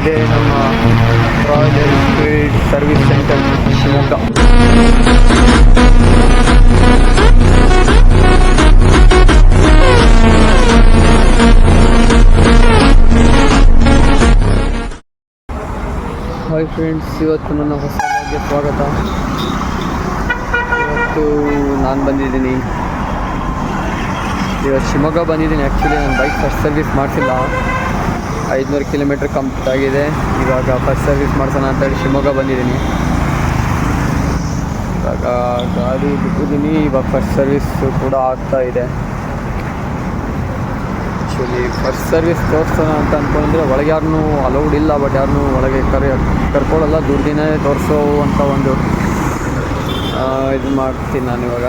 ಇದೇ ನಮ್ಮ royal Enfield service centre Shivamogga. Hi friends, ಇವತ್ತು ನನ್ನ ಹೊಸ ಬ್ಲಾಗ್ಗೆ ಸ್ವಾಗತ. ಇವತ್ತು ನಾನು ಬಂದಿದ್ದೀನಿ, ಇವತ್ತು ಶಿವಮೊಗ್ಗ ಬಂದಿದ್ದೀನಿ. ಆ್ಯಕ್ಚುಲಿ ನಾನು ಬೈಕ್ ಫಸ್ಟ್ ಸರ್ವಿಸ್ ಮಾಡಿಸಿಲ್ಲ, 500 ಕಿಲೋಮೀಟ್ರ್ ಕಂಪ್ಲೀಟ್ ಆಗಿದೆ. ಇವಾಗ ಫಸ್ಟ್ ಸರ್ವಿಸ್ ಮಾಡಿಸೋಣ ಅಂತೇಳಿ ಶಿವಮೊಗ್ಗ ಬಂದಿದ್ದೀನಿ. ಇವಾಗ ಗಾಡಿ ಬಿಟ್ಟಿದ್ದೀನಿ, ಇವಾಗ ಫಸ್ಟ್ ಸರ್ವಿಸ್ ಕೂಡ ಆಗ್ತಾ ಇದೆ. ಆ್ಯಕ್ಚುಲಿ ಫಸ್ಟ್ ಸರ್ವಿಸ್ ತೋರಿಸೋಣ ಅಂತ ಅಂದ್ಕೊಂಡ್ರೆ ಒಳಗೆ ಯಾರನ್ನೂ ಅಲೌಡ್ ಇಲ್ಲ, ಬಟ್ ಯಾರನ್ನೂ ಒಳಗೆ ಕರ್ಕೊಳ್ಳಲ್ಲ. ದುಡ್ಡಿನೇ ತೋರಿಸೋ ಅಂತ ಒಂದು ಇದು ಮಾಡ್ತೀನಿ ನಾನು ಇವಾಗ.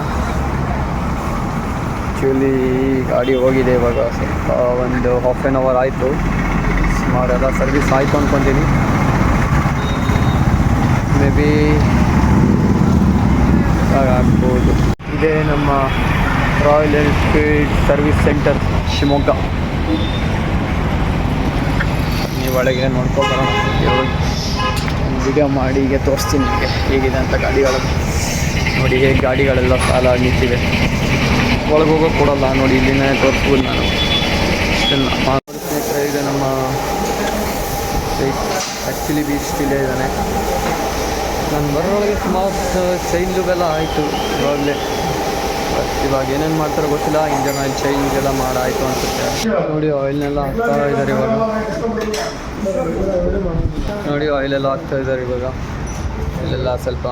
ಆ್ಯಕ್ಚುಲಿ ಗಾಡಿ ಹೋಗಿದೆ ಇವಾಗ, ಸ್ವಲ್ಪ ಒಂದು ಹಾಫ್ ಆ್ಯನ್ ಅವರ್ ಆಯಿತು. ಸುಮಾರು ಎಲ್ಲ ಸರ್ವಿಸ್ ಆಯಿತು ಅಂದ್ಕೊತೀನಿ. ಮೇ ಬಿ ಆಗ್ಬೋದು. ಇದೇ ನಮ್ಮ royal Enfield service centre Shivamogga. ನೀವು ಒಳಗೆ ನೋಡ್ಕೊಬರೋಣ, ವಿಡಿಯೋ ಮಾಡಿ ಹೀಗೆ ತೋರಿಸ್ತೀನಿ ನಿಮಗೆ ಹೇಗಿದೆ ಅಂತ. ಗಾಡಿಗಳು ನೋಡಿ, ಹೇಗೆ ಗಾಡಿಗಳೆಲ್ಲ ಸಾಲ ನಿಂತಿವೆ. ಒಳಗೆ ಹೋಗೋಕೆ ಕೊಡೋಲ್ಲ ನೋಡಿ, ಇಲ್ಲಿನೇ ತೋರಿಸ್ಬೋದು ನಾನು. ಸ್ನೇಹಿತರೆ, ಈಗ ನಮ್ಮ ಆ್ಯಕ್ಚುಲಿ ಬೀಚ್ ಇಲ್ಲೇ ಇದ್ದಾನೆ. ನಾನು ಬರೋಳಗೆ ಸುಮಾರು ಚೈನ್ ಲೂಬೆಲ್ಲ ಆಯಿತು ಇವಾಗಲೇ. ಇವಾಗ ಏನೇನು ಮಾಡ್ತಾರೋ ಗೊತ್ತಿಲ್ಲ. ಇಂಜನ್ ಆಯಿಲ್ ಚೇಂಜ್ ಎಲ್ಲ ಮಾಡಾಯಿತು ಅನಿಸುತ್ತೆ. ನೋಡಿ ಆಯಿಲ್ನೆಲ್ಲ ಹಾಕ್ತಾ ಇದ್ದಾರೆ ಇವಾಗ. ನೋಡಿ ಆಯಿಲೆಲ್ಲ ಹಾಕ್ತಾ ಇದ್ದಾರೆ ಇವಾಗ. ಇಲ್ಲೆಲ್ಲ ಸ್ವಲ್ಪ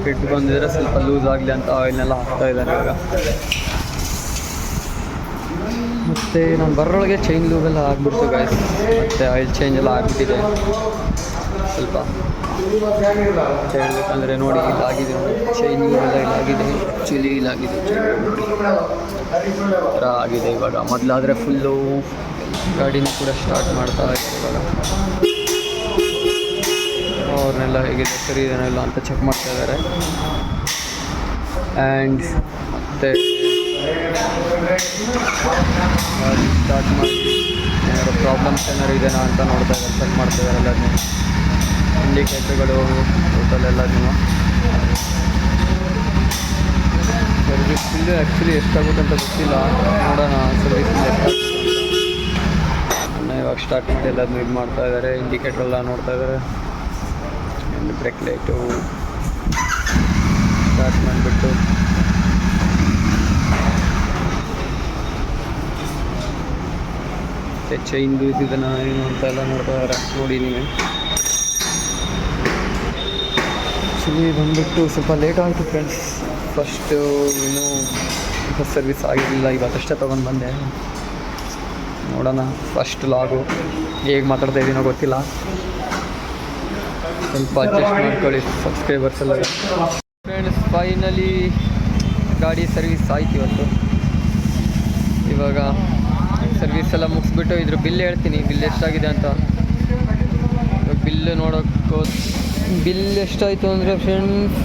ಫಿಟ್ ಬಂದಿದ್ರೆ ಸ್ವಲ್ಪ ಲೂಸ್ ಆಗಲಿ ಅಂತ ಆಯಿಲ್ನೆಲ್ಲ ಹಾಕ್ತಾ ಇದ್ದಾರೆ ಇವಾಗ. ಮತ್ತು ನಾನು ಬರೋಳಗೆ ಚೈನ್ ಲೂಬೆಲ್ಲ ಆಗಿಬಿಡ್ತು ಗಾಯ್ಸ್. ಮತ್ತು ಆಯಿಲ್ ಚೇಂಜ್ ಎಲ್ಲ ಆಗಿಬಿಟ್ಟಿದೆ ಸ್ವಲ್ಪ. ಹೇಳ್ಬೇಕಂದ್ರೆ ನೋಡಿ, ಇಲ್ಲಾಗಿದೆ ಚೈನ್ ಎಲ್ಲ ಇಲ್ಲಾಗಿದೆ. ಆ್ಯಕ್ಚುಲಿ ಇಲ್ಲಾಗಿದೆ ಥರ ಆಗಿದೆ ಇವಾಗ. ಮೊದಲಾದರೆ ಫುಲ್ಲು ಗಾಡಿನ ಕೂಡ ಸ್ಟಾರ್ಟ್ ಮಾಡ್ತಾ ಇದ್ದಾರೆ ಇವಾಗ. ಅವ್ರನ್ನೆಲ್ಲ ಹೇಗಿದೆ, ಸರಿ ಇದನ್ನೆಲ್ಲ ಅಂತ ಚೆಕ್ ಮಾಡ್ತಾ ಇದ್ದಾರೆ. ಆ್ಯಂಡ್ ಮತ್ತು ಸ್ಟಾರ್ಟ್ ಮಾಡಿ ಏನಾದ್ರು ಪ್ರಾಬ್ಲಮ್ಸ್ ಏನಾದ್ರು ಇದೆನಾ ಅಂತ ನೋಡ್ತಾ ಇದ್ದಾರೆ, ಚೆಕ್ ಮಾಡ್ತಾ ಇದ್ದಾರೆ ಎಲ್ಲದನ್ನೂ. ಇಂಡಿಕೇಟರ್ಗಳು ಟೋಟಲ್ ಎಲ್ಲದೂ. ಸರ್ವಿಸ್ ಬಿಲ್ಲು ಆ್ಯಕ್ಚುಲಿ ಎಷ್ಟಾಗುತ್ತೆ ಅಂತ ಗೊತ್ತಿಲ್ಲ, ನೋಡೋಣ ಸರ್ವಿಸ್ ಬಿಲ್ ಎಷ್ಟಾಗುತ್ತೆ ಅಂತ. ಇವಾಗ ಸ್ಟಾರ್ಟ್ ಮಾಡಿ ಎಲ್ಲದನ್ನೂ ಇದು ಮಾಡ್ತಾ ಇದ್ದಾರೆ. ಇಂಡಿಕೇಟ್ರೆಲ್ಲ ನೋಡ್ತಾ ಇದ್ದಾರೆ. ಬ್ರೇಕ್ ಲೈಟು ಸ್ಟಾರ್ಟ್ ಮಾಡಿಬಿಟ್ಟು ಚೈನ್ ಲೂಸ್ ಇದನ್ನು ಏನು ಅಂತ ಎಲ್ಲ ನೋಡ್ತಾ ಇದ್ದಾರೆ. ನೋಡಿ ನೀವೇ. ಆ್ಯಕ್ಚುಲಿ ಬಂದುಬಿಟ್ಟು ಸ್ವಲ್ಪ ಲೇಟ್ ಆಯಿತು ಫ್ರೆಂಡ್ಸ್. ಫಸ್ಟ್ ಸರ್ವಿಸ್ ಆಗಿರಲಿಲ್ಲ, ಇವತ್ತಷ್ಟೇ ತೊಗೊಂಡು ಬಂದೆ. ನೋಡೋಣ ಫಸ್ಟ್ ಲಾಗು ಹೇಗೆ ಮಾತಾಡ್ತಾ ಇದ್ದೀನೋ ಗೊತ್ತಿಲ್ಲ. ಸ್ವಲ್ಪ ಅಡ್ಜಸ್ಟ್ ಮಾಡ್ಕೊಳ್ಳಿ ಸಬ್ಸ್ಕ್ರೈಬರ್ಸ್ ಎಲ್ಲ. ಫ್ರೆಂಡ್ಸ್, ಫೈನಲಿ ಗಾಡಿ ಸರ್ವಿಸ್ ಆಯ್ತು ಇವತ್ತು. ಇವಾಗ ಸರ್ವಿಸ್ ಎಲ್ಲ ಮುಗಿಸ್ಬಿಟ್ಟು ಇದ್ರ ಬಿಲ್ ಹೇಳ್ತೀನಿ, ಬಿಲ್ ಎಷ್ಟಾಗಿದೆ ಅಂತ. ಬಿಲ್ ನೋಡೋಕ್ಕೆ ಬಿಲ್ ಎಷ್ಟಾಯಿತು ಅಂದರೆ ಫ್ರೆಂಡ್ಸ್,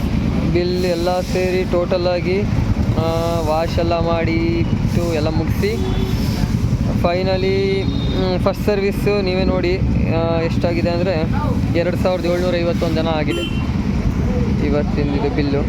ಬಿಲ್ ಎಲ್ಲ ಸೇರಿ ಟೋಟಲಾಗಿ ವಾಶ್ ಎಲ್ಲ ಮಾಡಿಟ್ಟು ಎಲ್ಲ ಮುಗಿಸಿ ಫೈನಲಿ ಫಸ್ಟ್ ಸರ್ವಿಸ್ಸು ನೀವೇ ನೋಡಿ ಎಷ್ಟಾಗಿದೆ ಅಂದರೆ 2751 ಜನ ಆಗಿದೆ ಇವತ್ತಿಂದಿದು ಬಿಲ್ಲು.